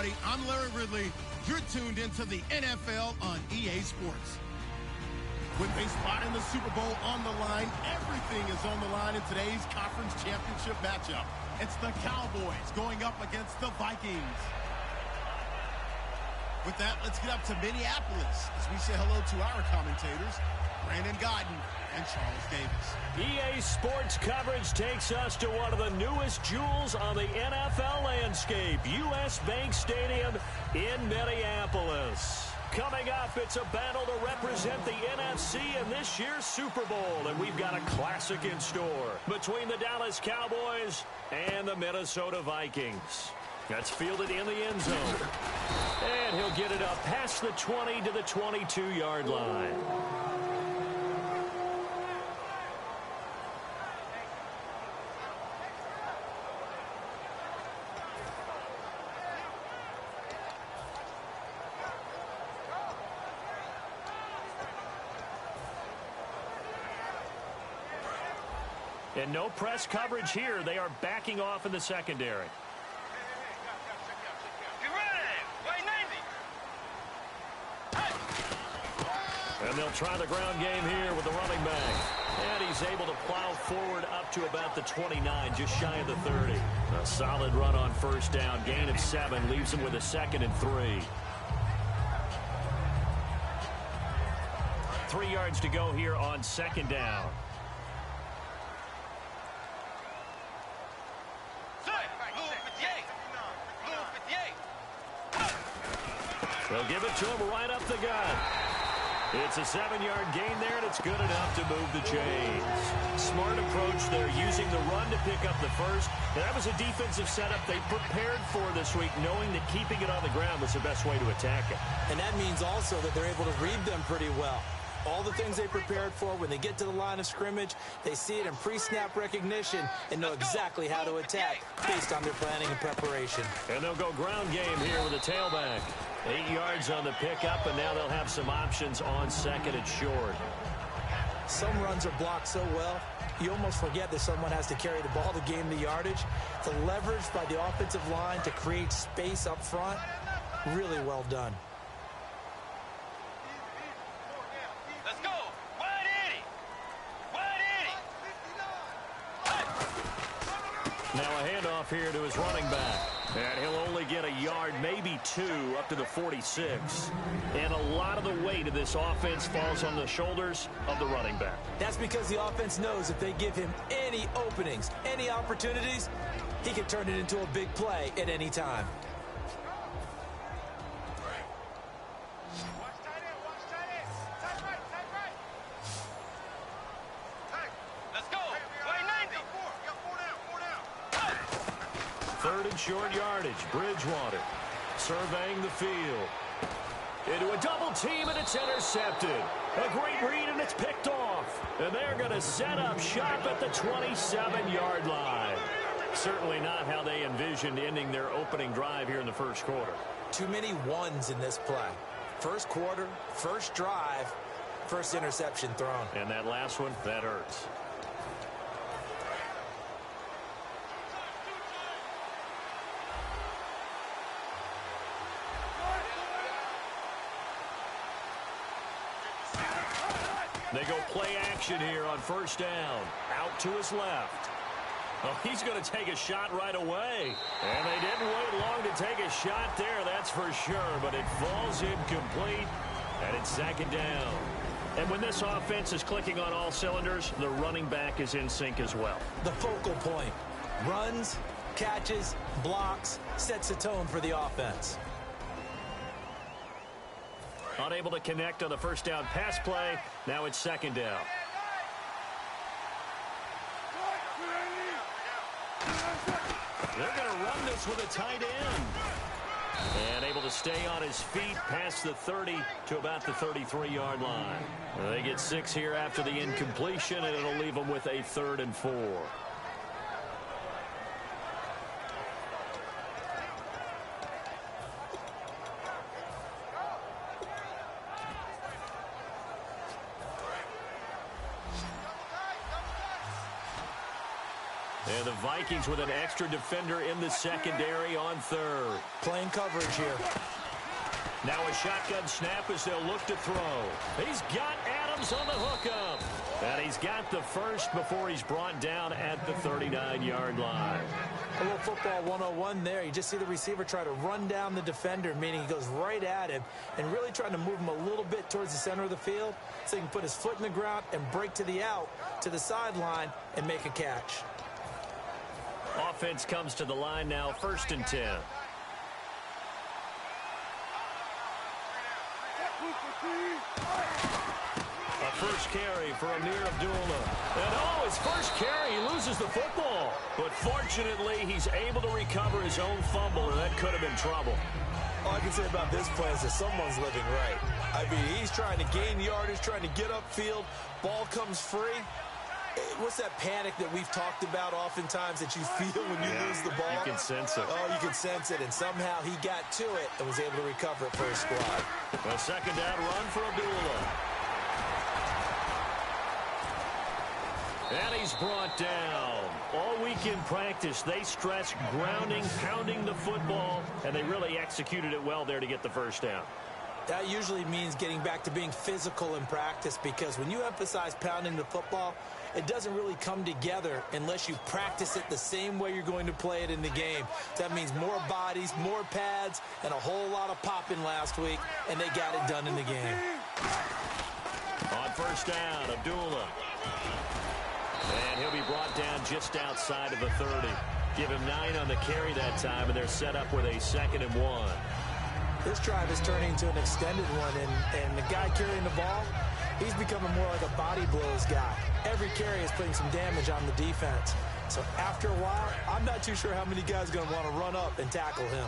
everybody. I'm Larry Ridley. You're tuned into the NFL on EA Sports. With a spot in the Super Bowl on the line, everything is on the line in today's conference championship matchup. It's the Cowboys going up against the Vikings. With that, let's get up to Minneapolis as we say hello to our commentators, Brandon Guyton and Charles Davis. EA Sports coverage takes us to one of the newest jewels on the NFL landscape, US Bank Stadium in Minneapolis. Coming up, it's a battle to represent the NFC in this year's Super Bowl, and we've got a classic in store between the Dallas Cowboys and the Minnesota Vikings. That's fielded in the end zone. And he'll get it up past the 20 to the 22-yard line. And no press coverage here. They are backing off in the secondary. And they'll try the ground game here with the running back. And he's able to plow forward up to about the 29, just shy of the 30. A solid run on first down. Gain of 7 leaves him with a 2nd and 3. 3 yards to go here on 2nd down. They'll give it to him right up the gut. It's a 7-yard gain there, and it's good enough to move the chains. Smart approach there, using the run to pick up the first. And that was a defensive setup they prepared for this week, knowing that keeping it on the ground was the best way to attack it. And that means also that they're able to read them pretty well. All the things they prepared for, when they get to the line of scrimmage, they see it in pre-snap recognition and know exactly how to attack based on their planning and preparation. And they'll go ground game here with a tailback. 8 yards on the pickup, and now they'll have some options on 2nd and short. Some runs are blocked so well, you almost forget that someone has to carry the ball to gain the yardage. The leverage by the offensive line to create space up front, really well done. Now a handoff here to his running back. And he'll only get a yard, maybe 2, up to the 46. And a lot of the weight of this offense falls on the shoulders of the running back. That's because the offense knows if they give him any openings, any opportunities, he can turn it into a big play at any time. Short yardage. Bridgewater surveying the field. Into a double team, and it's intercepted. A great read, and it's picked off. And they're going to set up shop at the 27-yard line. Certainly not how they envisioned ending their opening drive here in the first quarter. Too many ones in this play. First quarter, first drive, first interception thrown. And that last one, that hurts. They go play action here on first down. Out to his left. Oh, he's going to take a shot right away. And they didn't wait long to take a shot there, that's for sure. But it falls incomplete, and it's 2nd down. And when this offense is clicking on all cylinders, the running back is in sync as well. The focal point. Runs, catches, blocks, sets the tone for the offense. Unable to connect on the first down pass play. Now it's 2nd down. They're going to run this with a tight end. And able to stay on his feet past the 30 to about the 33-yard line. They get 6 here after the incompletion, and it'll leave them with a 3rd and 4. And the Vikings with an extra defender in the secondary on third. Playing coverage here. Now a shotgun snap as they'll look to throw. He's got Adams on the hookup. And he's got the first before he's brought down at the 39-yard line. A little football 101 there. You just see the receiver try to run down the defender, meaning he goes right at him and really trying to move him a little bit towards the center of the field so he can put his foot in the ground and break to the out, to the sideline, and make a catch. Offense comes to the line now, 1st and 10. A first carry for Amir Abdullah. And his first carry, he loses the football. But fortunately, he's able to recover his own fumble, and that could have been trouble. All I can say about this play is that someone's living right. I mean, he's trying to gain yardage, trying to get upfield. Ball comes free. What's that panic that we've talked about oftentimes that you feel when you lose the ball? You can sense it. Oh, you can sense it. And somehow he got to it and was able to recover it for his squad. A second down run for Abdullah. And he's brought down. All week in practice, they stressed grounding, pounding the football, and they really executed it well there to get the first down. That usually means getting back to being physical in practice, because when you emphasize pounding the football, it doesn't really come together unless you practice it the same way you're going to play it in the game. That means more bodies, more pads, and a whole lot of popping last week, and they got it done in the game. On first down, Abdullah. And he'll be brought down just outside of the 30. Give him 9 on the carry that time, and they're set up with a 2nd and 1. This drive is turning into an extended one, and the guy carrying the ball, he's becoming more like a body blows guy. Every carry is putting some damage on the defense. So after a while, I'm not too sure how many guys are going to want to run up and tackle him.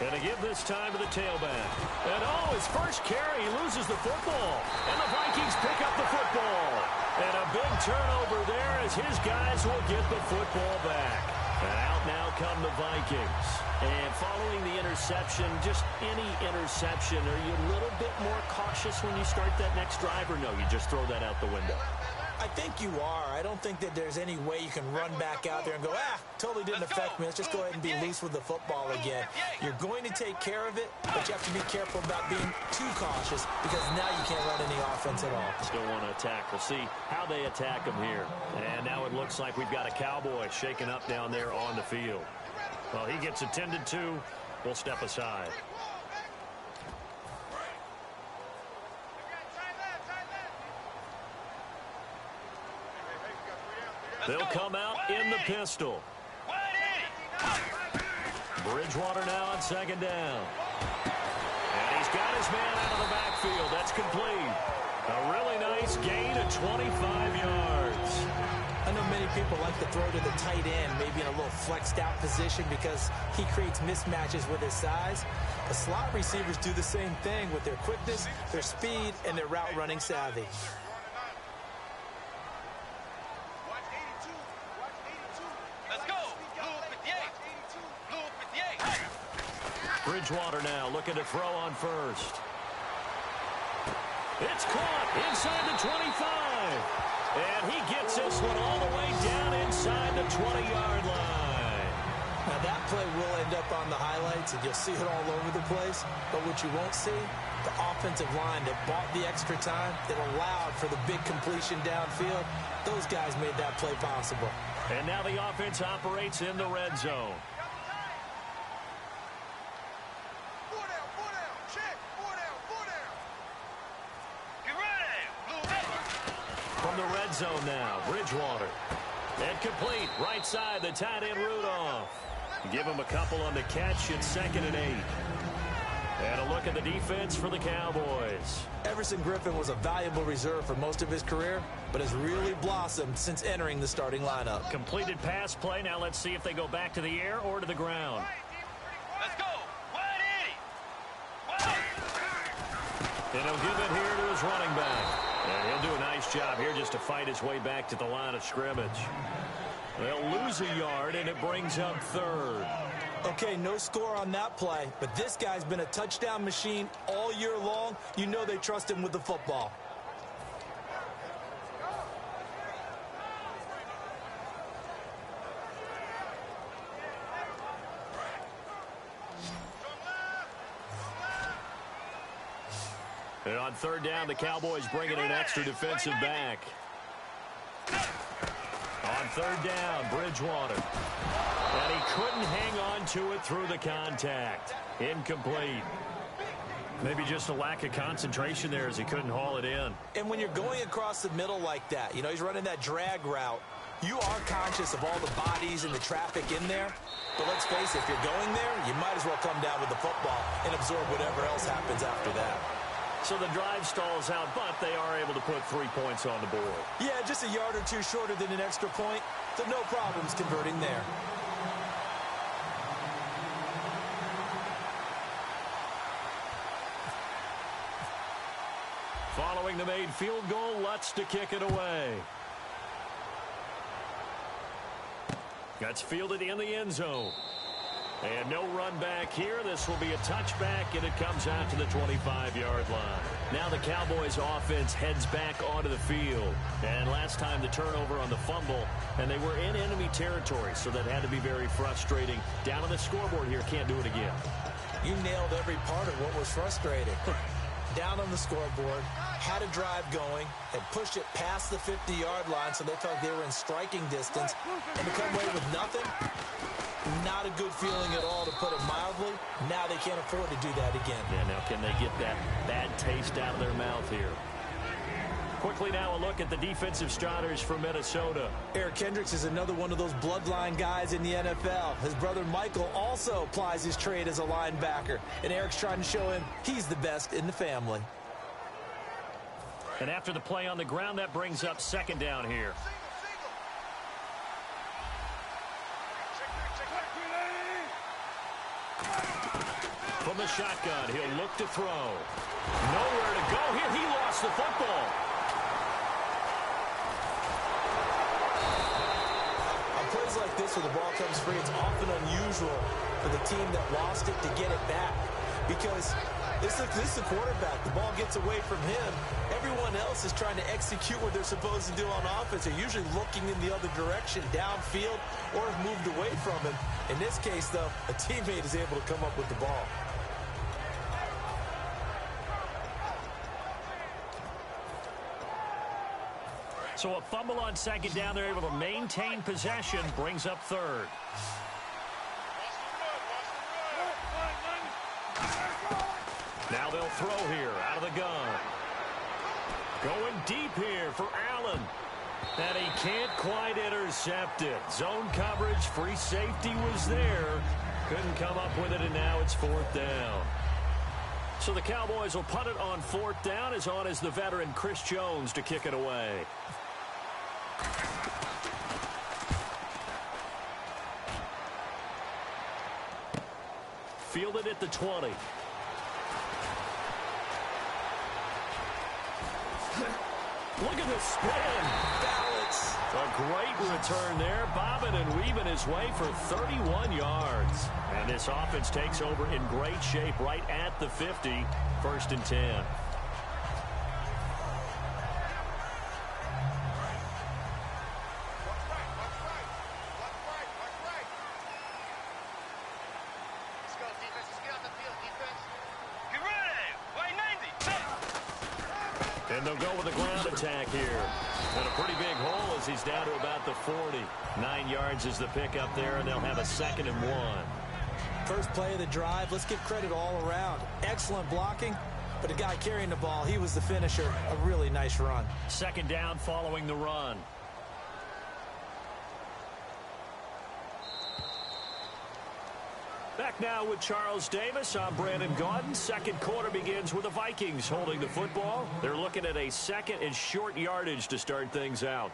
And to give this time to the tailback. And his first carry, he loses the football. And the Vikings pick up the football. And a big turnover there as his guys will get the football back. And out now come the Vikings. And following the interception, just any interception, are you a little bit more cautious when you start that next drive, or no, you just throw that out the window? I think you are. I don't think that there's any way you can run back out there and go, totally didn't affect me. Let's just go ahead and be loose with the football again. You're going to take care of it, but you have to be careful about being too cautious, because now you can't run any offense at all. Still want to attack. We'll see how they attack him here. And now it looks like we've got a Cowboy shaking up down there on the field. Well, he gets attended to. We'll step aside. They'll come out in the pistol. Bridgewater now on 2nd down. And he's got his man out of the backfield. That's complete. A really nice gain of 25 yards. I know many people like to throw to the tight end, maybe in a little flexed out position, because he creates mismatches with his size. The slot receivers do the same thing with their quickness, their speed, and their route running savvy. Bridgewater now looking to throw on first. It's caught inside the 25. And he gets this one all the way down inside the 20-yard line. Now that play will end up on the highlights, and you'll see it all over the place. But what you won't see, the offensive line that bought the extra time, that allowed for the big completion downfield, those guys made that play possible. And now the offense operates in the red zone. From the red zone now, Bridgewater. And complete, right side, the tight end Rudolph. Give him a couple on the catch. It's 2nd and 8. And a look at the defense for the Cowboys. Everson Griffin was a valuable reserve for most of his career, but has really blossomed since entering the starting lineup. Completed pass play. Now let's see if they go back to the air or to the ground. Let's go. And he'll give it here to his running back. And he'll do a nice job here just to fight his way back to the line of scrimmage. They'll lose a yard, and it brings up third. Okay, no score on that play, but this guy's been a touchdown machine all year long. You know they trust him with the football. And on third down, the Cowboys bring in an extra defensive back. On third down, Bridgewater. And he couldn't hang on to it through the contact. Incomplete. Maybe just a lack of concentration there as he couldn't haul it in. And when you're going across the middle like that, you know, he's running that drag route, you are conscious of all the bodies and the traffic in there. But let's face it, if you're going there, you might as well come down with the football and absorb whatever else happens after that. So the drive stalls out, but they are able to put 3 points on the board. Yeah, just a yard or two shorter than an extra point, so no problems converting there. Following the made field goal, Lutz to kick it away. That's fielded in the end zone. And no run back here. This will be a touchback, and it comes out to the 25-yard line. Now the Cowboys offense heads back onto the field. And last time the turnover on the fumble, and they were in enemy territory, so that had to be very frustrating. Down on the scoreboard here, can't do it again. You nailed every part of what was frustrating. Down on the scoreboard, had a drive going, had pushed it past the 50-yard line so they felt they were in striking distance, and to come away with nothing, not a good feeling at all, to put it mildly. Now they can't afford to do that again. Yeah, now can they get that bad taste out of their mouth here? Quickly now a look at the defensive starters for Minnesota. Eric Kendricks is another one of those bloodline guys in the NFL. His brother Michael also plies his trade as a linebacker, and Eric's trying to show him he's the best in the family. And after the play on the ground, that brings up second down here. From the shotgun, he'll look to throw. Nowhere to go here. He lost the football. On plays like this where the ball comes free, it's often unusual for the team that lost it to get it back. Because this is the quarterback. The ball gets away from him. Everyone else is trying to execute what they're supposed to do on offense. They're usually looking in the other direction, downfield, or have moved away from him. In this case, though, a teammate is able to come up with the ball. So a fumble on second down. They're able to maintain possession. Brings up third. Now they'll throw here out of the gun. Going deep here for Allen. And he can't quite intercept it. Zone coverage, free safety was there. Couldn't come up with it, and now it's fourth down. So the Cowboys will punt it on fourth down. As on is the veteran Chris Jones to kick it away. Fielded at the 20. Look at the spin. Balance. A great return there. Bobbing and weaving his way for 31 yards. And this offense takes over in great shape right at the 50. First and 10. And they'll go with a ground attack here. And a pretty big hole as he's down to about the 40. 9 yards is the pickup there, and they'll have a 2nd and 1. First play of the drive, let's give credit all around. Excellent blocking, but the guy carrying the ball, he was the finisher. A really nice run. Second down following the run. Back now with Charles Davis. I'm Brandon Gaudin. Second quarter begins with the Vikings holding the football. They're looking at a second and short yardage to start things out.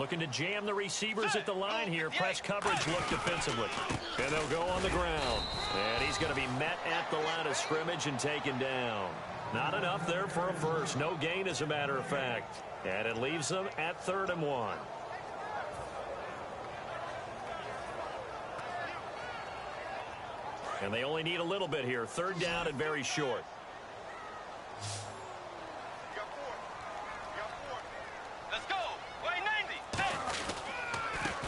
Looking to jam the receivers at the line here. Press coverage look defensively. And they'll go on the ground. And he's going to be met at the line of scrimmage and taken down. Not enough there for a first. No gain, as a matter of fact. And it leaves them at 3rd and 1. And they only need a little bit here. 3rd down and very short. Let's go. Way 90.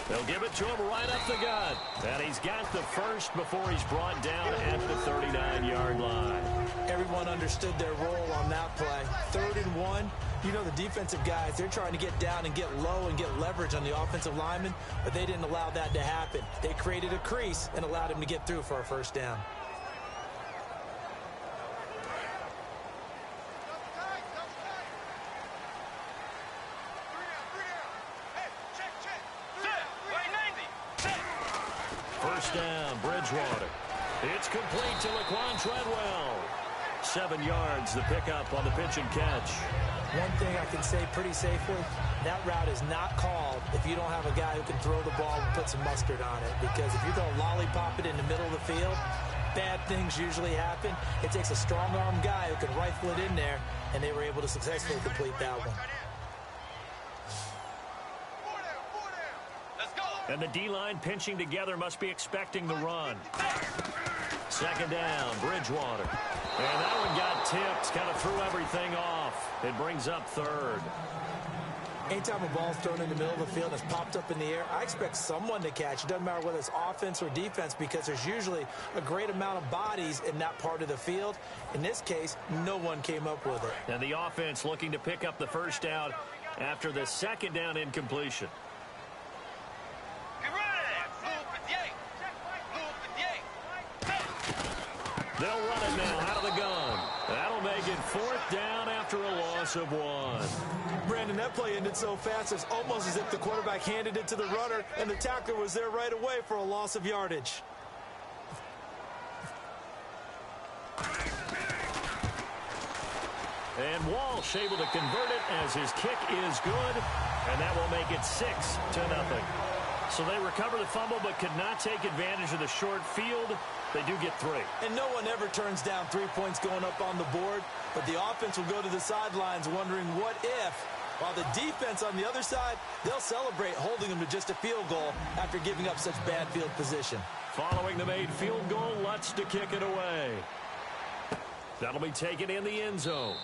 They'll give it to him right up the gut. And he's got the first before he's brought down at the 39-yard line. Everyone understood their role on that play. 3rd and 1. You know, the defensive guys, they're trying to get down and get low and get leverage on the offensive lineman, but they didn't allow that to happen. They created a crease and allowed him to get through for a first down. First down, Bridgewater. It's complete to Laquan Treadwell. 7 yards, the pickup on the pitch and catch. One thing I can say pretty safely, that route is not called if you don't have a guy who can throw the ball and put some mustard on it. Because if you're going to lollipop it in the middle of the field, bad things usually happen. It takes a strong-arm guy who can rifle it in there, and they were able to successfully complete that one. And the D-line pinching together must be expecting the run. 2nd down, Bridgewater. And that one got tipped, kind of threw everything off. It brings up 3rd. Anytime a ball's thrown in the middle of the field and it's popped up in the air, I expect someone to catch. It doesn't matter whether it's offense or defense, because there's usually a great amount of bodies in that part of the field. In this case, no one came up with it. And the offense looking to pick up the first down after the 2nd down incompletion. They'll run it now out of the gun. That'll make it 4th down after a loss of 1. Brandon, that play ended so fast, it's almost as if the quarterback handed it to the runner and the tackler was there right away for a loss of yardage. And Walsh able to convert it as his kick is good. And that will make it 6-0. So they recover the fumble but could not take advantage of the short field. They do get 3. And no one ever turns down 3 points going up on the board, but the offense will go to the sidelines wondering what if, while the defense on the other side, they'll celebrate holding them to just a field goal after giving up such bad field position. Following the made field goal, Lutz to kick it away. That'll be taken in the end zone.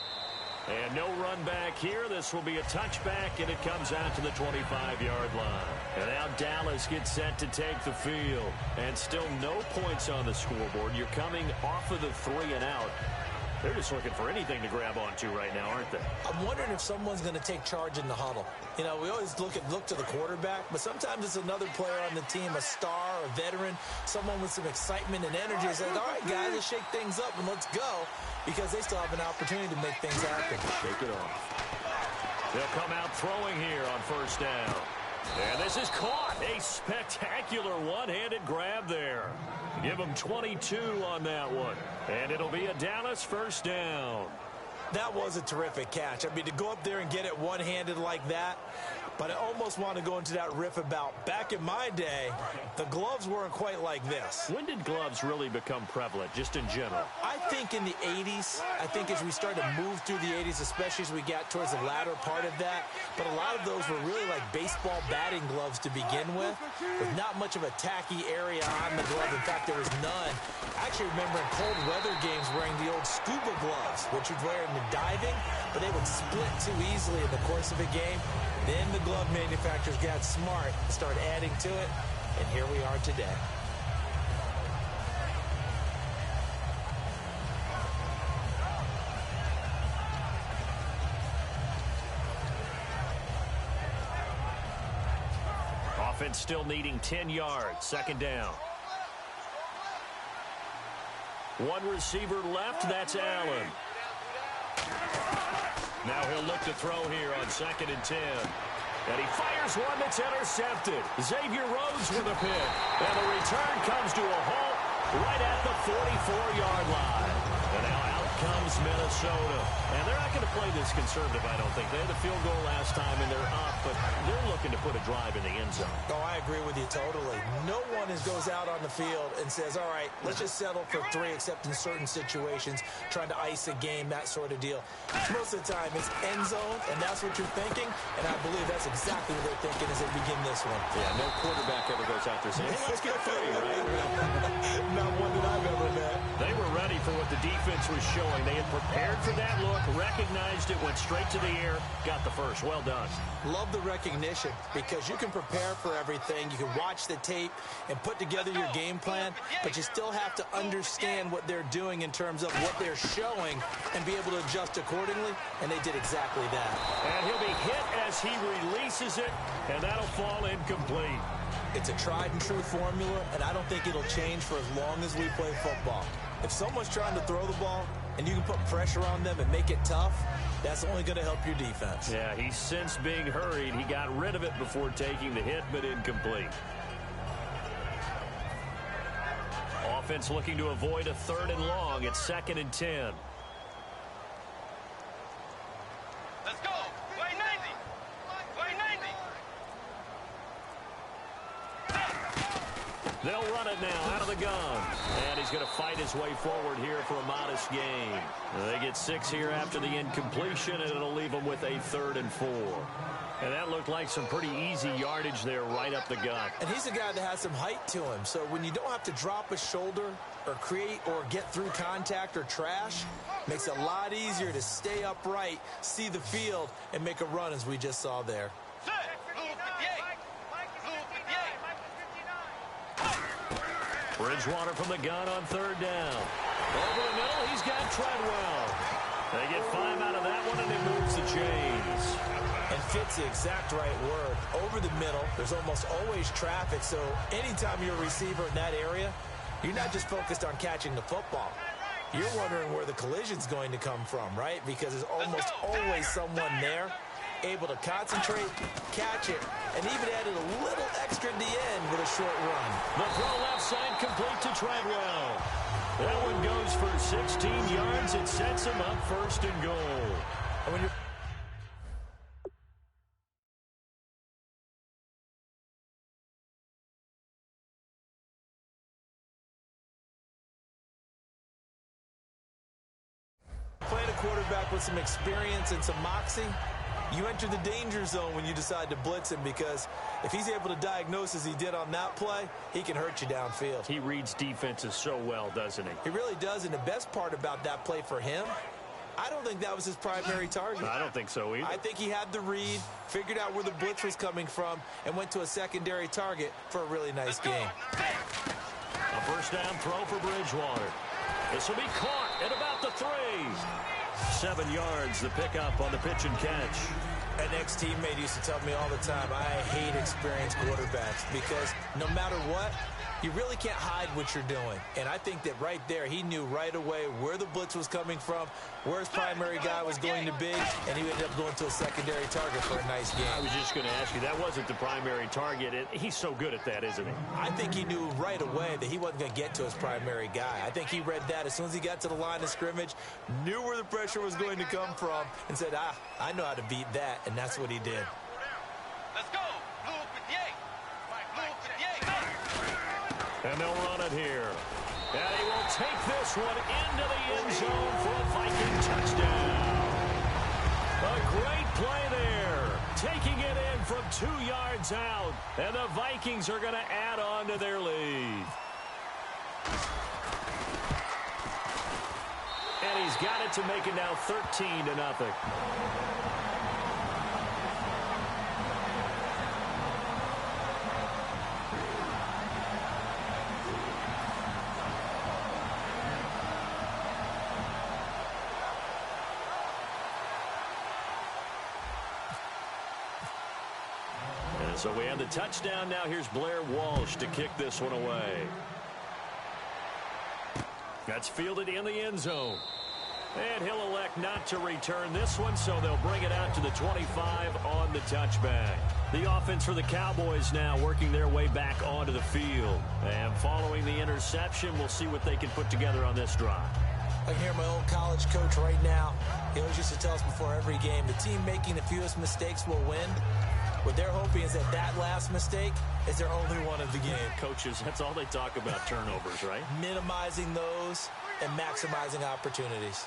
And no run back here. This will be a touchback, and it comes out to the 25-yard line. And now Dallas gets set to take the field. And still no points on the scoreboard. You're coming off of the 3 and out. They're just looking for anything to grab onto right now, aren't they? I'm wondering if someone's going to take charge in the huddle. You know, we always look to the quarterback, but sometimes it's another player on the team, a star, a veteran, someone with some excitement and energy. It says, all right, guys, let's shake things up and let's go, because they still have an opportunity to make things happen. Shake it off. They'll come out throwing here on first down. And this is caught. A spectacular one-handed grab there. Give them 22 on that one. And it'll be a Dallas first down. That was a terrific catch. I mean, to go up there and get it one-handed like that, but I almost want to go into that riff about back in my day, the gloves weren't quite like this. When did gloves really become prevalent, just in general? I think in the 80s. I think as we started to move through the 80s, especially as we got towards the latter part of that. But a lot of those were really like baseball batting gloves to begin with not much of a tacky area on the glove. In fact, there was none. I actually remember in cold weather games wearing the old scuba gloves, which you'd wear in the diving, but they would split too easily in the course of a game. Then the glove manufacturers got smart and started adding to it, and here we are today. Offense still needing 10 yards. 2nd down. One receiver left. That's Allen. Now he'll look to throw here on 2nd and 10. And he fires one that's intercepted. Xavier Rhodes with a pick. And the return comes to a halt right at the 44-yard line. And now out comes Minnesota. And they're not going to play this conservative, I don't think. They had the field goal last time, and they're up, but they're looking to put a drive in the end zone. Oh, I agree with you totally. No one goes out on the field and says, all right, let's just settle for 3, except in certain situations, trying to ice a game, that sort of deal. Most of the time, it's end zone, and that's what you're thinking, and I believe that's exactly what they're thinking as they begin this one. Yeah, no quarterback ever goes out there saying, hey, let's get 3, right? Not one that I've ever met. They were ready for what the defense was showing. They had prepared for that look, recognized it, went straight to the air, got the first. Well done. Love the recognition because you can prepare for everything. You can watch the tape and put together your game plan, but you still have to understand what they're doing in terms of what they're showing and be able to adjust accordingly, and they did exactly that. And he'll be hit as he releases it, and that'll fall incomplete. It's a tried and true formula, and I don't think it'll change for as long as we play football. If someone's trying to throw the ball and you can put pressure on them and make it tough, that's only going to help your defense. Yeah, he sensed being hurried. He got rid of it before taking the hit, but incomplete. Offense looking to avoid a 3rd and long. It's 2nd and 10. Let's go. Way 90. Way 90. They'll run it now out of the gun. And he's going to fight his way forward here for a modest gain. They get 6 here after the incompletion, and it'll leave them with a 3rd and 4. And that looked like some pretty easy yardage there right up the gut. And he's a guy that has some height to him. So when you don't have to drop a shoulder or create or get through contact or trash, makes it a lot easier to stay upright, see the field, and make a run as we just saw there. Bridgewater from the gun on 3rd down. Over the middle, he's got Treadwell. They get 5 out of that one, and it moves the chains. And fits the exact right word. Over the middle, there's almost always traffic, so anytime you're a receiver in that area, you're not just focused on catching the football. You're wondering where the collision's going to come from, right? Because there's almost always someone there able to concentrate, catch it, and even added a little extra at the end with a short run. The throw left side complete to Treadwell. That one goes for 16 yards. It sets him up 1st and goal. And when you're playing a quarterback with some experience and some moxie, you enter the danger zone when you decide to blitz him, because if he's able to diagnose as he did on that play, he can hurt you downfield. He reads defenses so well, doesn't he? He really does, and the best part about that play for him, I don't think that was his primary target. I don't think so either. I think he had the read, figured out where the blitz was coming from, and went to a secondary target for a really nice game. A 1st down throw for Bridgewater. This will be caught at about the 3. 7 yards, the pickup on the pitch and catch. An ex-teammate used to tell me all the time, I hate experienced quarterbacks, because no matter what, you really can't hide what you're doing. And I think that right there, he knew right away where the blitz was coming from, where his primary guy was going to be, and he ended up going to a secondary target for a nice game. I was just going to ask you, that wasn't the primary target. He's so good at that, isn't he? I think he knew right away that he wasn't going to get to his primary guy. I think he read that as soon as he got to the line of scrimmage, knew where the pressure was going to come from, and said, I know how to beat that, and that's what he did. Let's go. Blue 58. Blue 58. And they'll run it here. And he will take this one into the end zone for a Viking touchdown. A great play there. Taking it in from 2 yards out. And the Vikings are going to add on to their lead. And he's got it to make it now 13-0. So we have the touchdown. Now here's Blair Walsh to kick this one away. That's fielded in the end zone. And he'll elect not to return this one, so they'll bring it out to the 25 on the touchback. The offense for the Cowboys now working their way back onto the field. And following the interception, we'll see what they can put together on this drive. I can hear my old college coach right now. He always used to tell us before every game, the team making the fewest mistakes will win. What they're hoping is that last mistake is their only one of the game. Coaches, that's all they talk about, turnovers, right? Minimizing those and maximizing opportunities.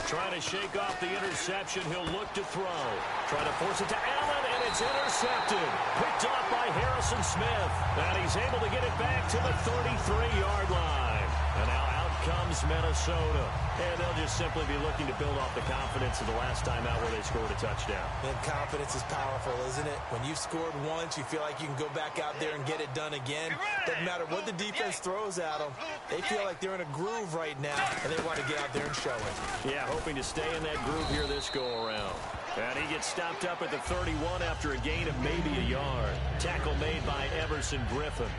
Trying to shake off the interception. He'll look to throw. Trying to force it to Allen, and it's intercepted. Picked off by Harrison Smith. And he's able to get it back to the 33-yard line. And now out comes Minnesota. And they'll just simply be looking to build off the confidence of the last time out where they scored a touchdown. And confidence is powerful, isn't it? When you've scored once, you feel like you can go back out there and get it done again. Doesn't matter what the defense throws at them. They feel like they're in a groove right now, and they want to get out there and show it. Yeah, hoping to stay in that groove here this go-around. And he gets stopped up at the 31 after a gain of maybe a yard. Tackle made by Everson Griffin.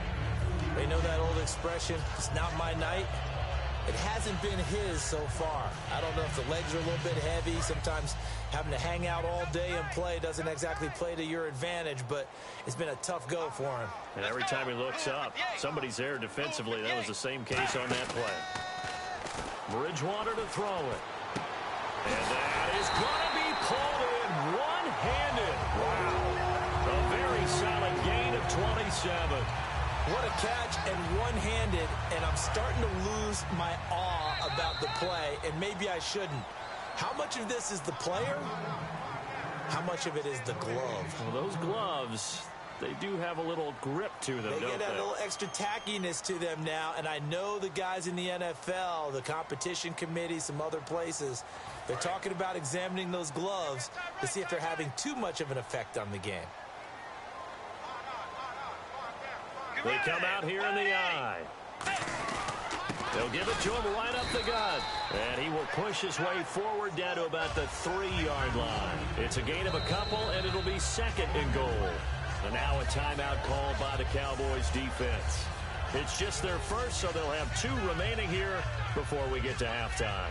They know that old expression, it's not my night. It hasn't been his so far. I don't know if the legs are a little bit heavy. Sometimes having to hang out all day and play doesn't exactly play to your advantage, but it's been a tough go for him. And every time he looks up, somebody's there defensively. That was the same case on that play. Bridgewater to throw it. And that is going to be pulled in one-handed. Wow. A very solid gain of 27. What a catch and one-handed, and I'm starting to lose my awe about the play, and maybe I shouldn't. How much of this is the player? How much of it is the glove? Well, those gloves, they do have a little grip to them, don't they? They get a little extra tackiness to them now, and I know the guys in the NFL, the competition committee, some other places, they're talking about examining those gloves to see if they're having too much of an effect on the game. They come out here in the eye. They'll give it to him right up the gut. And he will push his way forward down to about the 3-yard line. It's a gain of a couple, and it'll be second and goal. And now a timeout called by the Cowboys defense. It's just their first, so they'll have 2 remaining here before we get to halftime.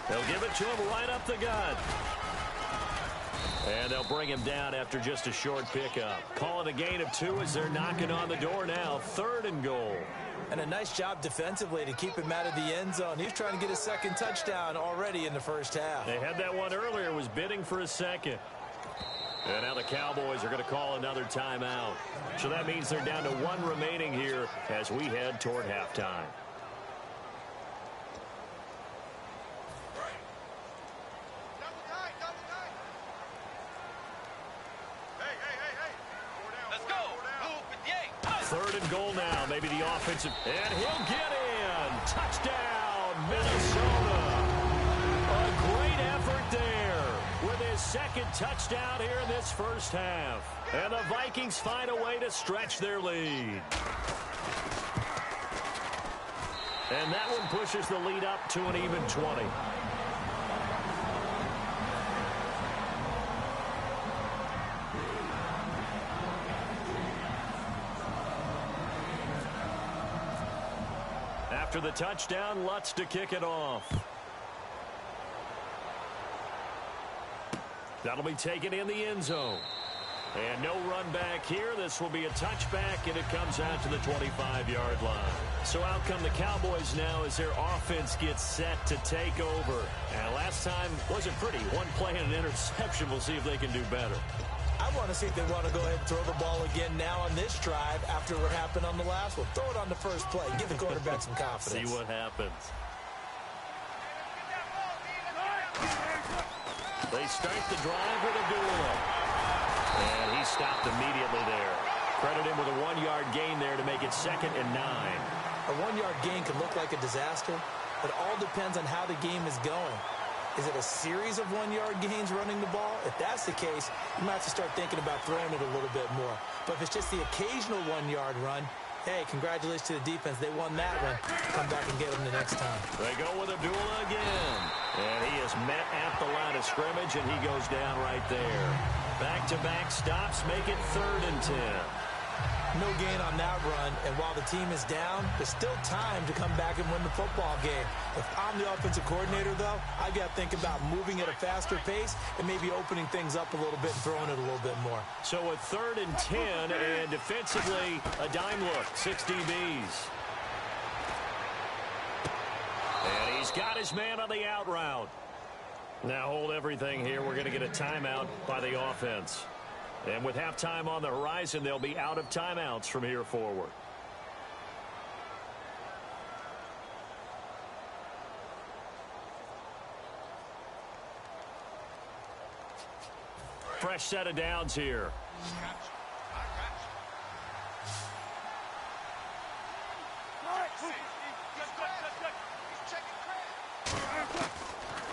They'll give it to him right up the gut. And they'll bring him down after just a short pickup. Calling a gain of 2 as they're knocking on the door now. 3rd and goal. And a nice job defensively to keep him out of the end zone. He's trying to get a second touchdown already in the first half. They had that one earlier, was bidding for a second. And now the Cowboys are going to call another timeout. So that means they're down to 1 remaining here as we head toward halftime. Third and goal now. Maybe the offensive. And he'll get in. Touchdown, Minnesota. A great effort there with his second touchdown here in this first half. And the Vikings find a way to stretch their lead. And that one pushes the lead up to an even 20. After the touchdown, Lutz to kick it off. That'll be taken in the end zone. And no run back here. This will be a touchback, and it comes out to the 25-yard line. So out come the Cowboys now as their offense gets set to take over. And last time wasn't pretty. One play and an interception. We'll see if they can do better. I want to see if they want to go ahead and throw the ball again now on this drive after what happened on the last one. Throw it on the first play. Give the quarterback some confidence. See what happens. They start the drive with a duel. And he stopped immediately there. Credit him with a 1-yard gain there to make it 2nd and 9. A 1-yard gain can look like a disaster. It all depends on how the game is going. Is it a series of 1-yard gains running the ball? If that's the case, you might have to start thinking about throwing it a little bit more. But if it's just the occasional 1-yard run, hey, congratulations to the defense. They won that one. Come back and get them the next time. They go with Abdullah again. And he is met at the line of scrimmage, and he goes down right there. Back-to-back stops make it 3rd and 10. No gain on that run, and while the team is down, there's still time to come back and win the football game. If I'm the offensive coordinator, though, I've got to think about moving at a faster pace and maybe opening things up a little bit and throwing it a little bit more. So a 3rd and 10, and defensively, a dime look, 6 DBs. And he's got his man on the out route. Now hold everything here. We're going to get a timeout by the offense. And with halftime on the horizon, they'll be out of timeouts from here forward. Fresh set of downs here.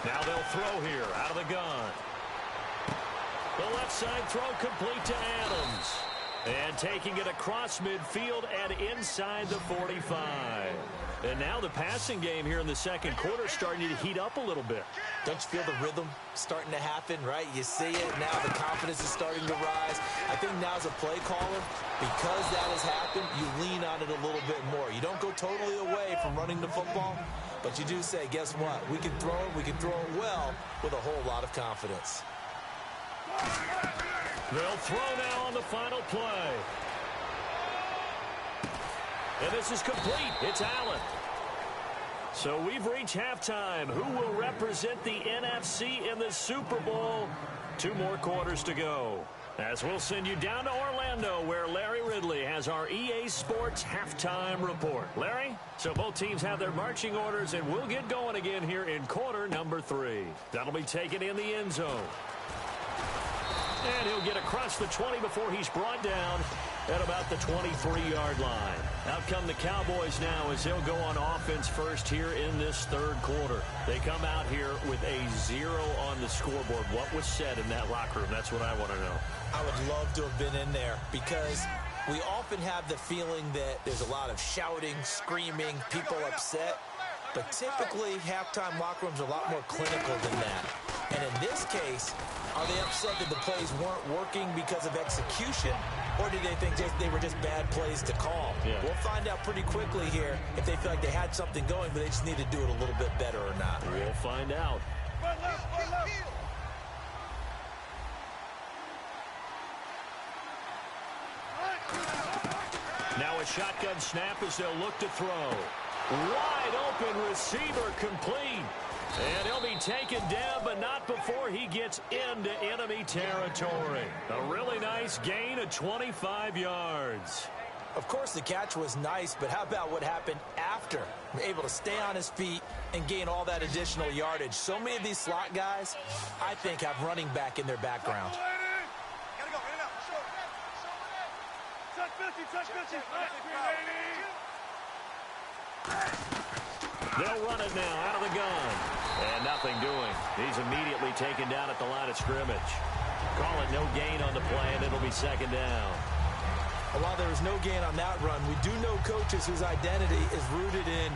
Now they'll throw here out of the gun. The left side throw complete to Adams. And taking it across midfield and inside the 45. And now the passing game here in the second quarter starting to heat up a little bit. Don't you feel the rhythm starting to happen, right? You see it now. The confidence is starting to rise. I think now as a play caller, because that has happened, you lean on it a little bit more. You don't go totally away from running the football, but you do say, guess what? We can throw it well with a whole lot of confidence. They'll throw now on the final play. And this is complete. It's Allen. So we've reached halftime. Who will represent the NFC in the Super Bowl? 2 more quarters to go. As we'll send you down to Orlando, where Larry Ridley has our EA Sports halftime report. Larry? So both teams have their marching orders, and we'll get going again here in quarter number 3. That'll be taken in the end zone. And he'll get across the 20 before he's brought down at about the 23-yard line. Out come the Cowboys now as they'll go on offense first here in this 3rd quarter. They come out here with a 0 on the scoreboard. What was said in that locker room? That's what I want to know. I would love to have been in there because we often have the feeling that there's a lot of shouting, screaming, people upset. But typically, halftime locker rooms are a lot more clinical than that. And in this case, are they upset that the plays weren't working because of execution, or did they think they were just bad plays to call? Yeah. We'll find out pretty quickly here if they feel like they had something going, but they just need to do it a little bit better or not. We'll find out. Now a shotgun snap as they'll look to throw. Wide open receiver complete. And he'll be taken down, but not before he gets into enemy territory. A really nice gain of 25 yards. Of course, the catch was nice, but how about what happened after? Able to stay on his feet and gain all that additional yardage. So many of these slot guys, I think, have running back in their background. They'll run it now out of the gun. And nothing doing. He's immediately taken down at the line of scrimmage. Call it no gain on the play, and it'll be 2nd down. While there was no gain on that run, we do know coaches whose identity is rooted in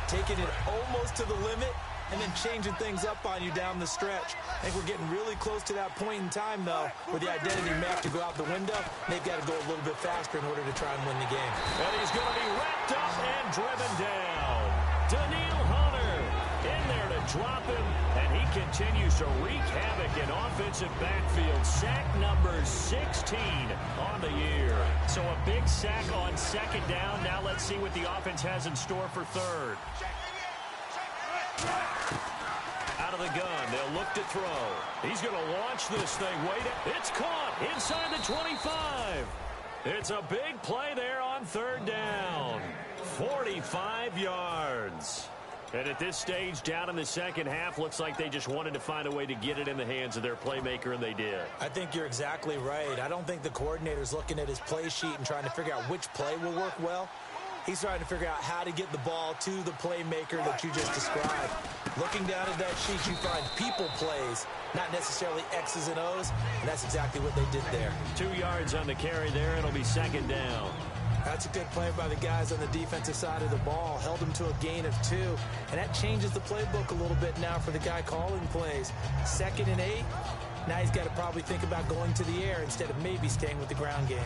taking it almost to the limit and then changing things up on you down the stretch. I think we're getting really close to that point in time, though, where the identity may have to go out the window. They've got to go a little bit faster in order to try and win the game. And he's going to be wrapped up and driven down. Daniil Hunter in there to drop him, and he continues to wreak havoc in offensive backfield. Sack number 16 on the year. So a big sack on 2nd down. Now let's see what the offense has in store for 3rd. Out of the gun, they'll look to throw. He's going to launch this thing. Wait, it's caught inside the 25. It's a big play there on 3rd down. 45 yards. And at this stage, down in the second half, looks like they just wanted to find a way to get it in the hands of their playmaker, and they did. I think you're exactly right. I don't think the coordinator's looking at his play sheet and trying to figure out which play will work well. He's trying to figure out how to get the ball to the playmaker that you just described. Looking down at that sheet, you find people plays, not necessarily X's and O's, and that's exactly what they did there. 2 yards on the carry there. It'll be 2nd down. That's a good play by the guys on the defensive side of the ball. Held them to a gain of 2, and that changes the playbook a little bit now for the guy calling plays. 2nd and 8, Now he's got to probably think about going to the air instead of maybe staying with the ground game.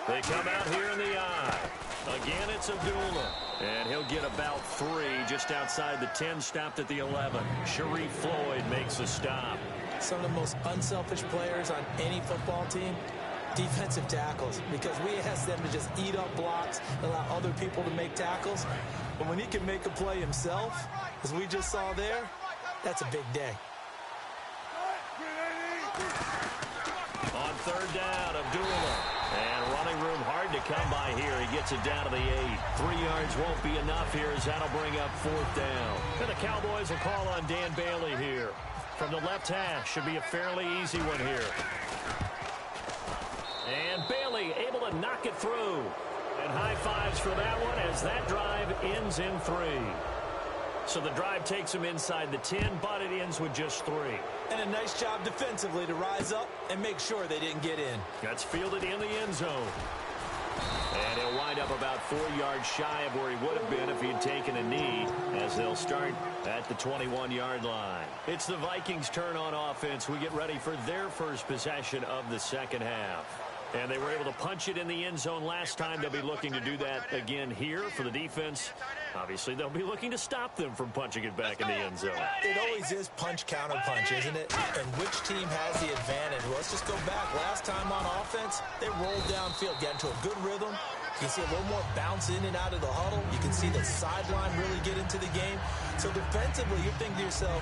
They come out here in the eye. Again, it's Abdullah. And he'll get about 3 just outside the 10, stopped at the 11. Sharif Floyd makes the stop. Some of the most unselfish players on any football team, defensive tackles, because we ask them to just eat up blocks, allow other people to make tackles. But when he can make a play himself, as we just saw there, that's a big day. On third down, Abdullah. And running room hard to come by here. He gets it down to the 8. 3 yards won't be enough here as that'll bring up 4th down. And the Cowboys will call on Dan Bailey here. From the left hash, should be a fairly easy one here. And Bailey able to knock it through. And high fives for that one as that drive ends in 3. So the drive takes him inside the 10, but it ends with just 3. And a nice job defensively to rise up and make sure they didn't get in. That's fielded in the end zone. And he'll wind up about 4 yards shy of where he would have been if he had taken a knee, as they'll start at the 21-yard line. It's the Vikings' turn on offense. We get ready for their first possession of the second half. And they were able to punch it in the end zone last time. They'll be looking to do that again here for the defense. Obviously, they'll be looking to stop them from punching it back in the end zone. It always is punch-counter-punch, isn't it? And which team has the advantage? Well, let's just go back. Last time on offense, they rolled downfield, got into a good rhythm. You can see a little more bounce in and out of the huddle. You can see the sideline really get into the game. So defensively, you're thinking to yourself,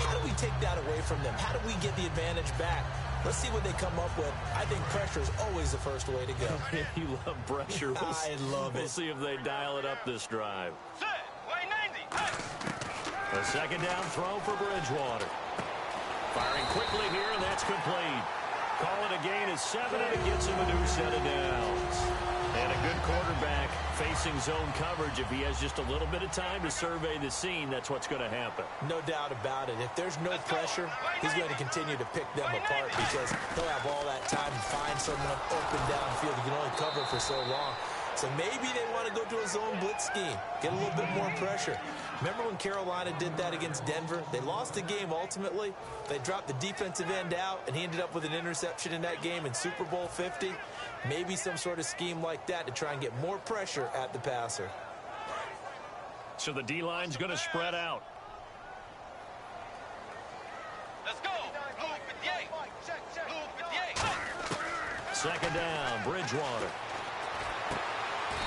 how do we take that away from them? How do we get the advantage back? Let's see what they come up with. I think pressure is always the first way to go. You love pressure. I love it. We'll see if they dial it up this drive. A second down throw for Bridgewater. Firing quickly here, and that's complete. Call it a gain of 7, and it gets him a new set of downs. And a good quarterback facing zone coverage. If he has just a little bit of time to survey the scene, that's what's going to happen. No doubt about it. If there's no pressure, he's going to continue to pick them apart because he'll have all that time to find someone open downfield. He can only cover for so long. So maybe they want to go to a zone blitz scheme, get a little bit more pressure. Remember when Carolina did that against Denver? They lost the game ultimately. They dropped the defensive end out, and he ended up with an interception in that game in Super Bowl 50. Maybe some sort of scheme like that to try and get more pressure at the passer. So the D-line's going to spread out. Let's go. Blue 58. Blue 58. Second down, Bridgewater.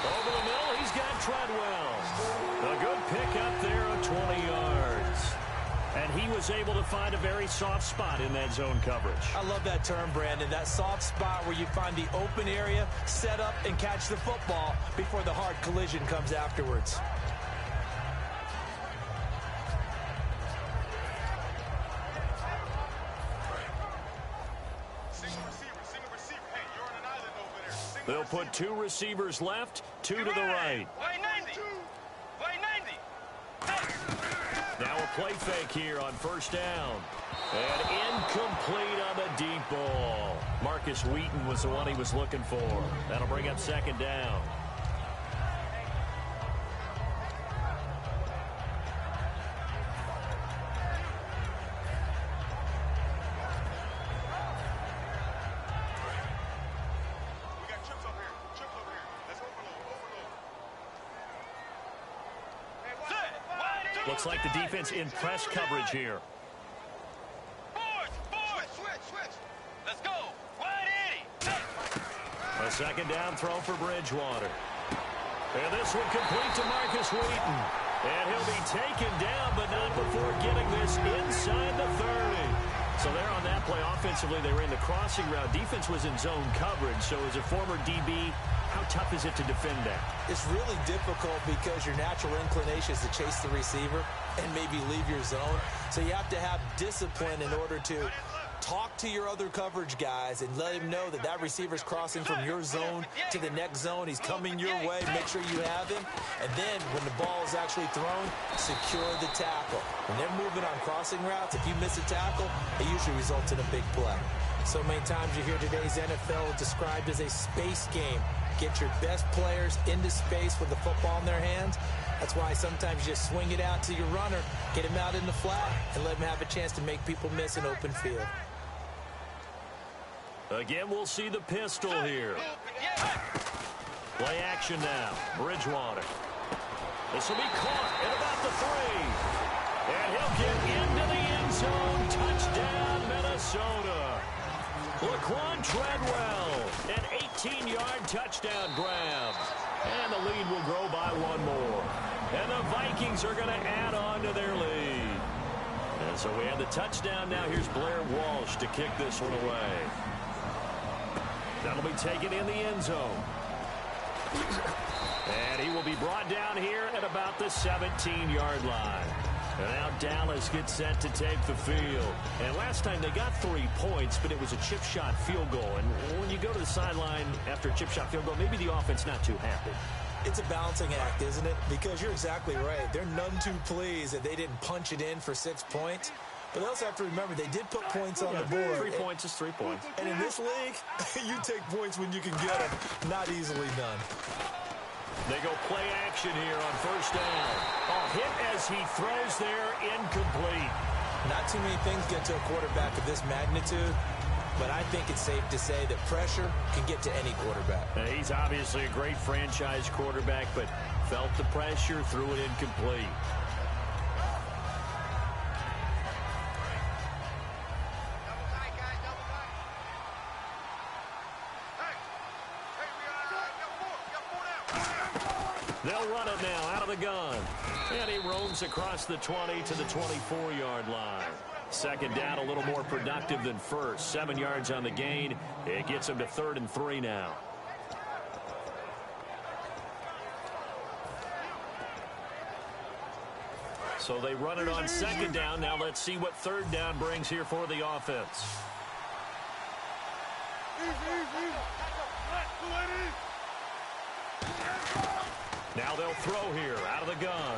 Over the middle, he's got Treadwell. A good pick up there of 20 yards. And he was able to find a very soft spot in that zone coverage. I love that term, Brandon. That soft spot where you find the open area, set up, and catch the football before the hard collision comes afterwards. They'll put 2 receivers left, 2 to the right. Now a play fake here on first down. And incomplete on the deep ball. Marcus Wheaton was the one he was looking for. That'll bring up second down. Looks like the defense in press coverage here. Let's go. A second down throw for Bridgewater. And this one complete to Marcus Wheaton. And he'll be taken down, but not before getting this inside the 30. So there on that play, offensively, they were in the crossing route. Defense was in zone coverage. So as a former DB, how tough is it to defend that? It's really difficult because your natural inclination is to chase the receiver and maybe leave your zone. So you have to have discipline in order to talk to your other coverage guys and let him know that that receiver's crossing from your zone to the next zone. He's coming your way. Make sure you have him. And then when the ball is actually thrown, secure the tackle. When they're moving on crossing routes, if you miss a tackle, it usually results in a big play. So many times you hear today's NFL described as a space game. Get your best players into space with the football in their hands. That's why sometimes you just swing it out to your runner, get him out in the flat, and let him have a chance to make people miss an open field. Again, we'll see the pistol here. Play action now. Bridgewater. This will be caught at about the 3. And he'll get into the end zone. Touchdown, Minnesota. Laquan Treadwell, an 18-yard touchdown grab. And the lead will grow by 1 more. And the Vikings are going to add on to their lead. And so we have the touchdown now. Here's Blair Walsh to kick this one away. That'll be taken in the end zone. And he will be brought down here at about the 17-yard line. And now Dallas gets set to take the field. And last time they got 3 points, but it was a chip shot field goal. And when you go to the sideline after a chip shot field goal, maybe the offense not too happy. It's a balancing act, isn't it? Because you're exactly right. They're none too pleased that they didn't punch it in for 6 points. But they also have to remember they did put points on the board. 3 points is 3 points. And in this league, you take points when you can get them. Not easily done. They go play action here on first down. A hit as he throws there, incomplete. Not too many things get to a quarterback of this magnitude, but I think it's safe to say that pressure can get to any quarterback. He's obviously a great franchise quarterback, but felt the pressure, threw it incomplete. They'll run it now out of the gun. And he roams across the 20 to the 24-yard line. Second down, a little more productive than first. 7 yards on the gain. It gets him to 3rd and 3 now. So they run it on second down. Now let's see what third down brings here for the offense. Now they'll throw here out of the gun.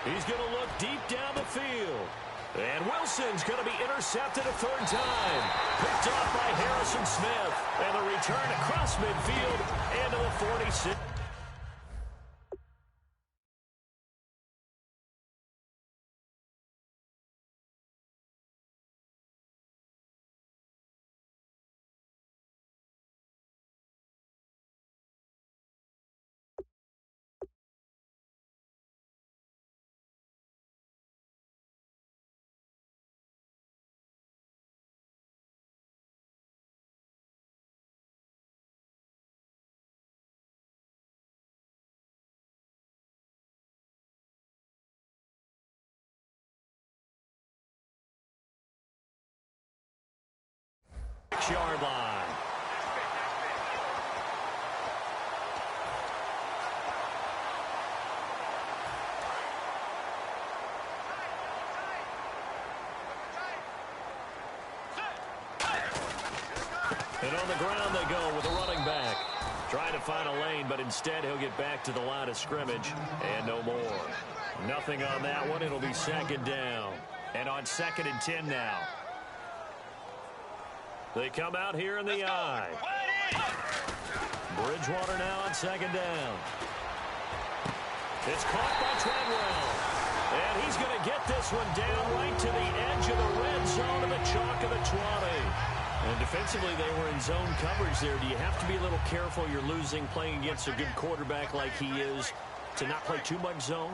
He's going to look deep down the field. And Wilson's going to be intercepted a 3rd time. Picked off by Harrison Smith. And the return across midfield into the 46. Yard line. And on the ground they go with a running back. Trying to find a lane, but instead he'll get back to the line of scrimmage. And no more. Nothing on that one. It'll be second down. And on 2nd and 10 now. They come out here in the I. Bridgewater now on 2nd down. It's caught by Treadwell. And he's going to get this one down right to the edge of the red zone of the chalk of the 20. And defensively, they were in zone coverage there. Do you have to be a little careful? You're losing, playing against a good quarterback like he is, to not play too much zone?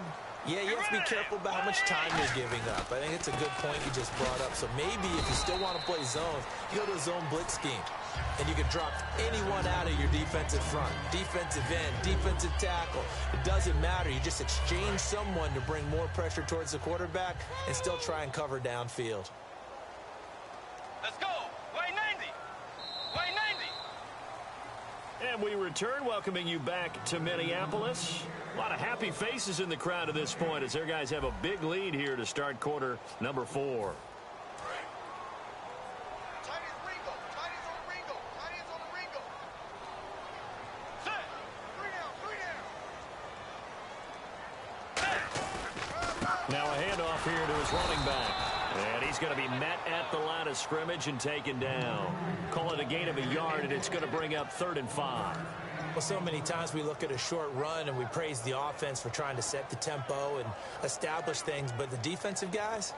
Yeah, you have to be careful about how much time you're giving up. I think it's a good point you just brought up. So maybe if you still want to play zone, you go to a zone blitz scheme. And you can drop anyone out of your defensive front. Defensive end, defensive tackle. It doesn't matter. You just exchange someone to bring more pressure towards the quarterback and still try and cover downfield. Let's go. White 90. White 90. And we return, welcoming you back to Minneapolis. A lot of happy faces in the crowd at this point as their guys have a big lead here to start quarter number 4. Now a handoff here to his running back. And he's going to be met at the line of scrimmage and taken down. Call it a gain of a yard, and it's going to bring up 3rd and 5. Well, so many times we look at a short run and we praise the offense for trying to set the tempo and establish things, but the defensive guys,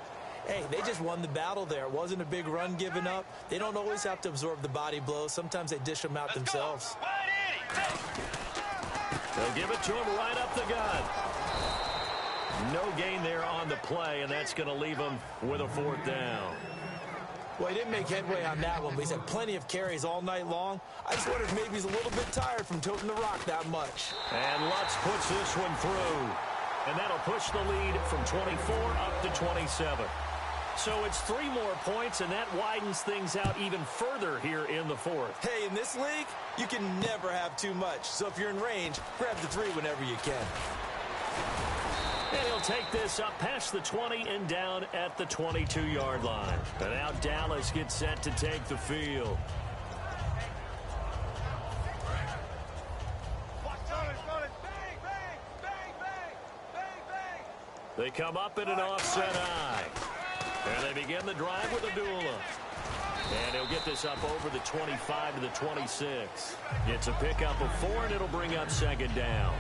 hey, they just won the battle there. It wasn't a big run given up. They don't always have to absorb the body blows. Sometimes they dish them out themselves. They'll give it to him right up the gut. No gain there on the play, and that's going to leave him with a 4th down. Well, he didn't make headway on that one, but he's had plenty of carries all night long. I just wonder if maybe he's a little bit tired from toting the rock that much. And Lutz puts this one through. And that'll push the lead from 24 up to 27. So it's 3 more points, and that widens things out even further here in the 4th. Hey, in this league, you can never have too much. So if you're in range, grab the 3 whenever you can. And he'll take this up past the 20 and down at the 22-yard line. And now Dallas gets set to take the field. They come up in an offset eye. And they begin the drive with Abdullah. And he'll get this up over the 25 to the 26. It's a pickup of 4, and it'll bring up 2nd down.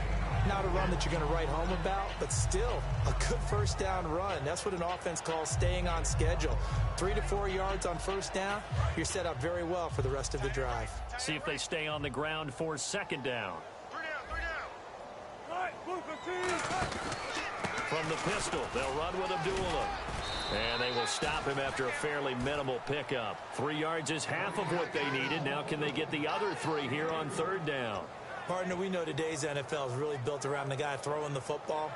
Not a run that you're going to write home about, but still a good 1st down run. That's what an offense calls staying on schedule. 3 to 4 yards on 1st down, you're set up very well for the rest of the drive. See if they stay on the ground for 2nd down. From the pistol, they'll run with Abdullah. And they will stop him after a fairly minimal pickup. 3 yards is half of what they needed. Now can they get the other 3 here on 3rd down? Partner, we know today's NFL is really built around the guy throwing the football.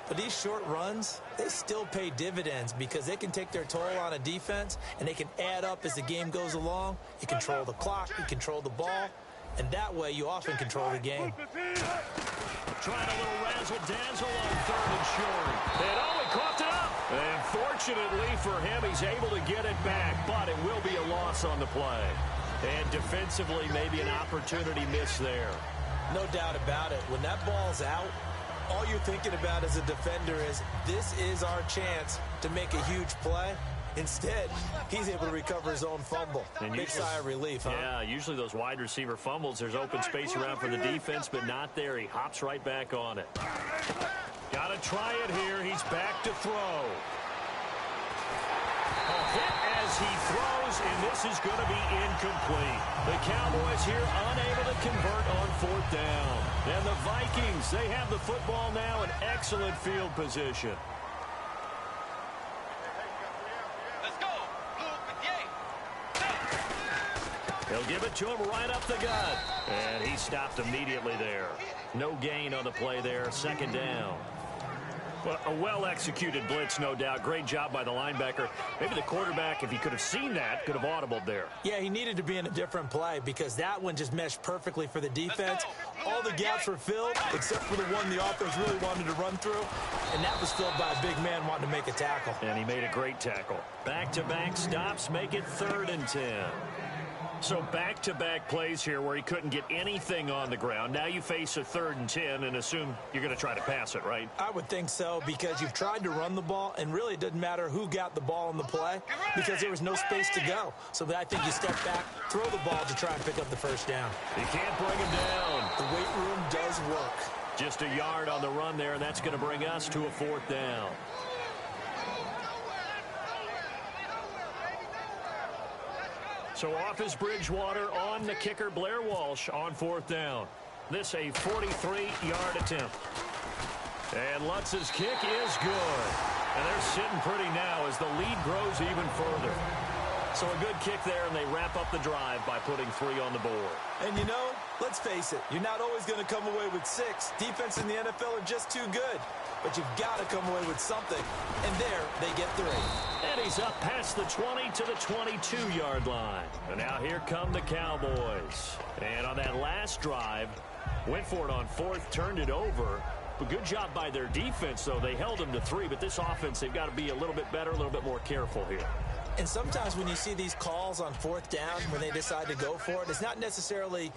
But these short runs, they still pay dividends because they can take their toll on a defense, and they can add up as the game goes along. You control the clock, you control the ball, and that way you often control the game. Trying a little razzle-dazzle on 3rd and short. And he coughed it up. And fortunately for him, he's able to get it back, but it will be a loss on the play. And defensively, maybe an opportunity miss there. No doubt about it. When that ball's out, all you're thinking about as a defender is, this is our chance to make a huge play. Instead, he's able to recover his own fumble. And big sigh of relief, huh? Yeah, usually those wide receiver fumbles, there's open space around for the defense, but not there. He hops right back on it. Got to try it here. He's back to throw. A hit as he throws, and this is going to be incomplete. The Cowboys here unable to convert on 4th down. And the Vikings, they have the football now in excellent field position. Let's go. He'll give it to him right up the gut. And he stopped immediately there. No gain on the play there. 2nd down. Well, a well-executed blitz, no doubt. Great job by the linebacker. Maybe the quarterback, if he could have seen that, could have audibled there. Yeah, he needed to be in a different play because that one just meshed perfectly for the defense. All the gaps were filled except for the one the offense really wanted to run through, and that was filled by a big man wanting to make a tackle. And he made a great tackle. Back-to-back stops make it 3rd and 10. So back-to-back plays here where he couldn't get anything on the ground. Now you face a 3rd and 10 and assume you're going to try to pass it, right? I would think so because you've tried to run the ball, and really it doesn't matter who got the ball in the play because there was no space to go. So I think you step back, throw the ball to try and pick up the 1st down. You can't bring him down. The weight room does work. Just a yard on the run there, and that's going to bring us to a 4th down. So off is Bridgewater, on the kicker Blair Walsh on 4th down. This a 43-yard attempt. And Lutz's kick is good. And they're sitting pretty now as the lead grows even further. So a good kick there, and they wrap up the drive by putting 3 on the board. And you know, let's face it, you're not always going to come away with 6. Defense in the NFL are just too good. But you've got to come away with something. And there, they get 3. And he's up past the 20 to the 22-yard line. And now here come the Cowboys. And on that last drive, went for it on 4th, turned it over. But good job by their defense, though. They held them to 3. But this offense, they've got to be a little bit better, a little bit more careful here. And sometimes when you see these calls on 4th down, when they decide to go for it, it's not necessarily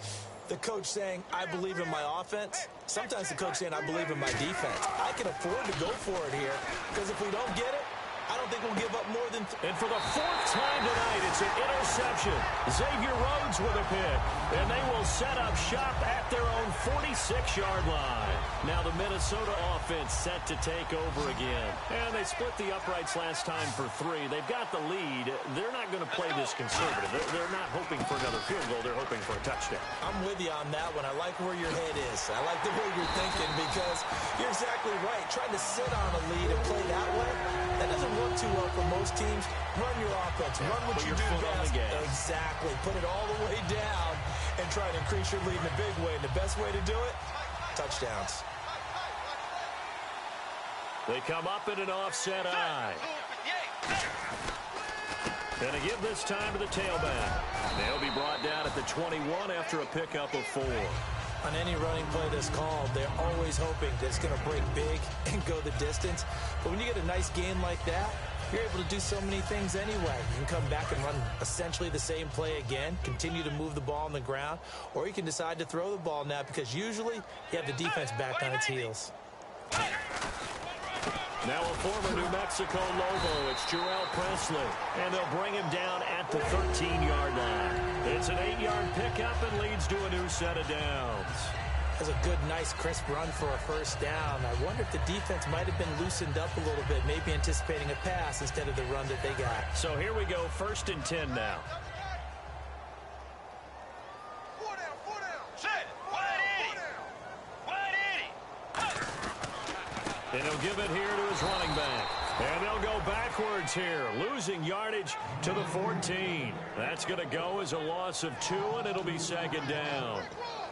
the coach saying, I believe in my offense. Sometimes the coach saying, I believe in my defense. I can afford to go for it here because if we don't get it, I don't think we'll give up more than... And for the fourth time tonight, it's an interception. Xavier Rhodes with a pick. And they will set up shop at their own 46-yard line. Now the Minnesota offense set to take over again. And they split the uprights last time for 3. They've got the lead. They're not going to play this conservative. They're not hoping for another field goal. They're hoping for a touchdown. I'm with you on that one. I like where your head is. I like the way you're thinking because you're exactly right. Trying to sit on a lead and play that way, that doesn't work too well for most teams. Run your offense. Run what you do best. Exactly. Put it all the way down and try to increase your lead in a big way. And the best way to do it, touchdowns. They come up in an offset eye. And to give this time to the tailback. They'll be brought down at the 21 after a pickup of 4. On any running play that's called, they're always hoping that it's going to break big and go the distance. But when you get a nice game like that, you're able to do so many things anyway. You can come back and run essentially the same play again, continue to move the ball on the ground, or you can decide to throw the ball now because usually you have the defense back on its heels. Now a former New Mexico Lobo, it's Jarrell Presley, and they'll bring him down at the 13-yard line. It's an 8-yard pickup and leads to a new set of downs. That's a good, nice, crisp run for a first down. I wonder if the defense might have been loosened up a little bit, maybe anticipating a pass instead of the run that they got. So here we go, 1st and 10 now. And he'll give it here to his running back. And they'll go backwards here, losing yardage to the 14. That's going to go as a loss of 2, and it'll be 2nd down.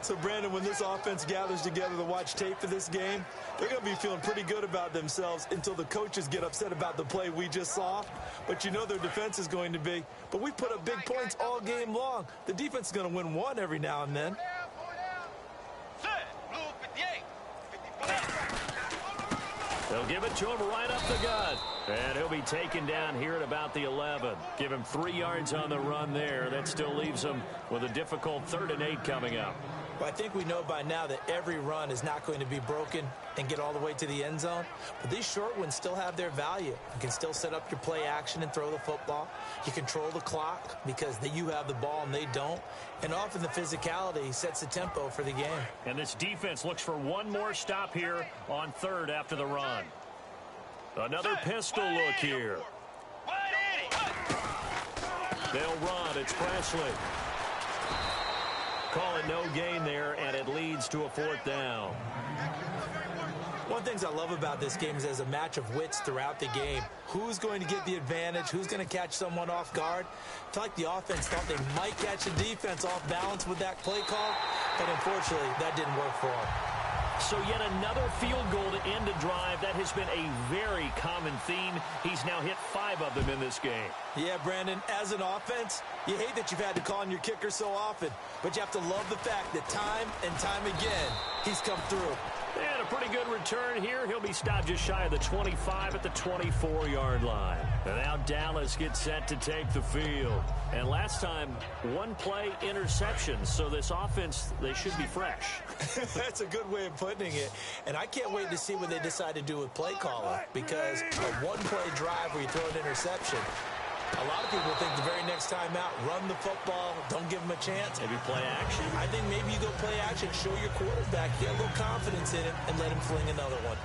So, Brandon, when this offense gathers together to watch tape for this game, they're going to be feeling pretty good about themselves until the coaches get upset about the play we just saw. But you know their defense is going to be. But we put up big points all game long. The defense is going to win one every now and then. They'll give it to him right up the gut. And he'll be taken down here at about the 11. Give him 3 yards on the run there. That still leaves him with a difficult 3rd and 8 coming up. Well, I think we know by now that every run is not going to be broken and get all the way to the end zone. But these short ones still have their value. You can still set up your play action and throw the football. You control the clock because you have the ball and they don't. And often the physicality sets the tempo for the game. And this defense looks for one more stop here on 3rd after the run. Another pistol look here. They'll run. It's Presley. Call it no gain there, and it leads to a 4th down. One of the things I love about this game is there's a match of wits throughout the game. Who's going to get the advantage? Who's going to catch someone off guard? I feel like the offense thought they might catch the defense off balance with that play call, but unfortunately, that didn't work for them. So yet another field goal to end a drive. That has been a very common theme. He's now hit 5 of them in this game. Yeah, Brandon, as an offense, you hate that you've had to call on your kicker so often, but you have to love the fact that time and time again, he's come through. And a pretty good return here. He'll be stopped just shy of the 25 at the 24-yard line. And now Dallas gets set to take the field. And last time, 1 play interception. So this offense, they should be fresh. That's a good way of putting it. And I can't wait to see what they decide to do with play calling. Because a 1-play drive where you throw an interception, a lot of people think the very next time out, run the football, don't give them a chance. Maybe play action. I think maybe you go play action, show your quarterback, get a little confidence in him, and let him fling another one.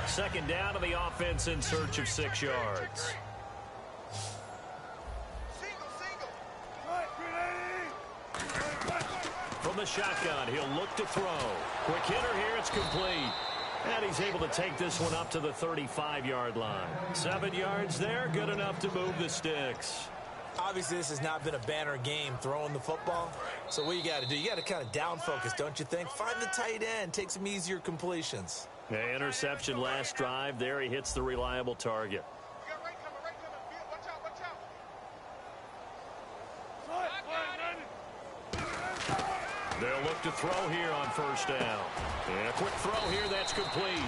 2nd down to the offense in search of 6 yards. From the shotgun, he'll look to throw. Quick hitter here, it's complete. And he's able to take this one up to the 35-yard line. 7 yards there, good enough to move the sticks. Obviously, this has not been a banner game throwing the football. So what you got to do, you got to kind of down focus, don't you think? Find the tight end, take some easier completions. Yeah, interception last drive. There he hits the reliable target. They'll look to throw here on 1st down. And a quick throw here, that's complete.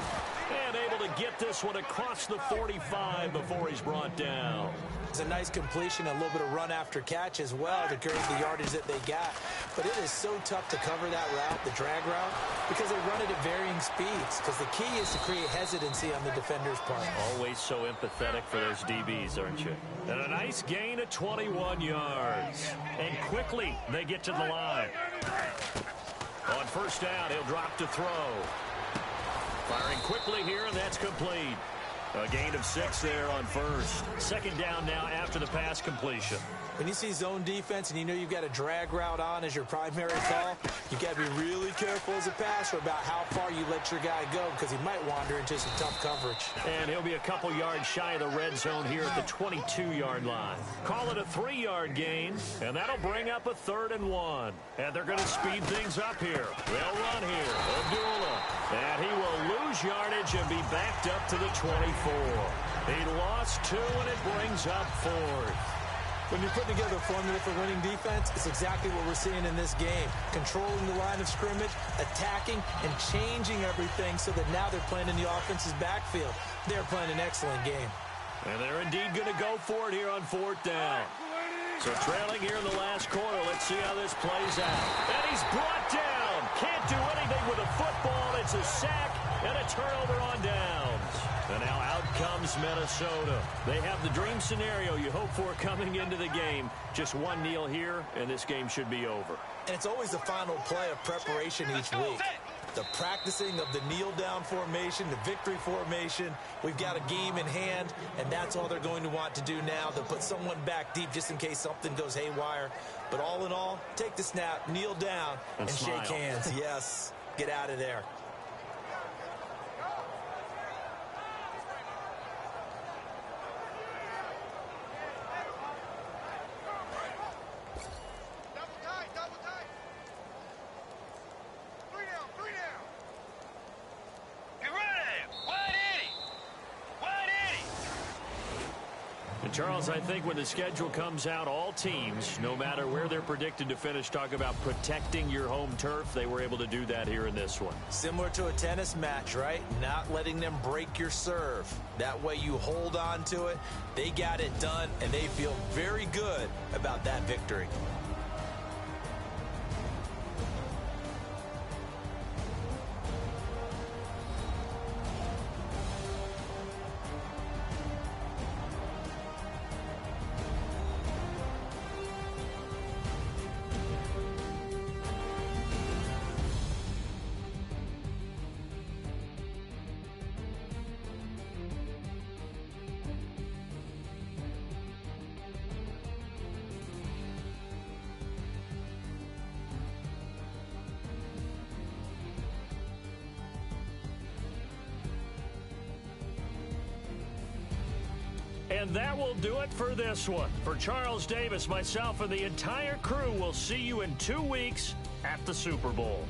And able to get this one across the 45 before he's brought down. It's a nice completion, a little bit of run after catch as well to create the yardage that they got. but it is so tough to cover that route, the drag route, because they run it at varying speeds, because the key is to create hesitancy on the defender's part. Always so empathetic for those DBs, aren't you? And a nice gain of 21 yards. And quickly, they get to the line. On first down, he'll drop to throw. Firing quickly here, and that's complete. A gain of 6 there on first. Second down now after the pass completion. When you see zone defense and you know you've got a drag route on as your primary call, you've got to be really careful as a passer about how far you let your guy go, because he might wander into some tough coverage. And he'll be a couple yards shy of the red zone here at the 22-yard line. Call it a 3-yard gain, and that'll bring up a 3rd and 1. And they're going to speed things up here. They'll run here. Abdullah. And he will lose yardage and be backed up to the 24. He lost 2, and it brings up 4th. When you're putting together a formula for winning defense, it's exactly what we're seeing in this game. Controlling the line of scrimmage, attacking, and changing everything so that now they're playing in the offense's backfield. They're playing an excellent game. And they're indeed going to go for it here on 4th down. So trailing here in the last quarter, let's see how this plays out. And he's brought down. Can't do anything with a football. It's a sack and a turnover on downs. And now out comes Minnesota. They have the dream scenario you hope for coming into the game. Just one kneel here, and this game should be over. And it's always the final play of preparation each week. The practicing of the kneel-down formation, the victory formation. We've got a game in hand, and that's all they're going to want to do now. They'll put someone back deep just in case something goes haywire. But all in all, take the snap, kneel down, and shake hands. Yes, get out of there. Charles, I think when the schedule comes out, all teams, no matter where they're predicted to finish, talk about protecting your home turf. They were able to do that here in this one. Similar to a tennis match, right? Not letting them break your serve. That way you hold on to it. They got it done, and they feel very good about that victory. And that will do it for this one. For Charles Davis, myself, and the entire crew, we'll see you in 2 weeks at the Super Bowl.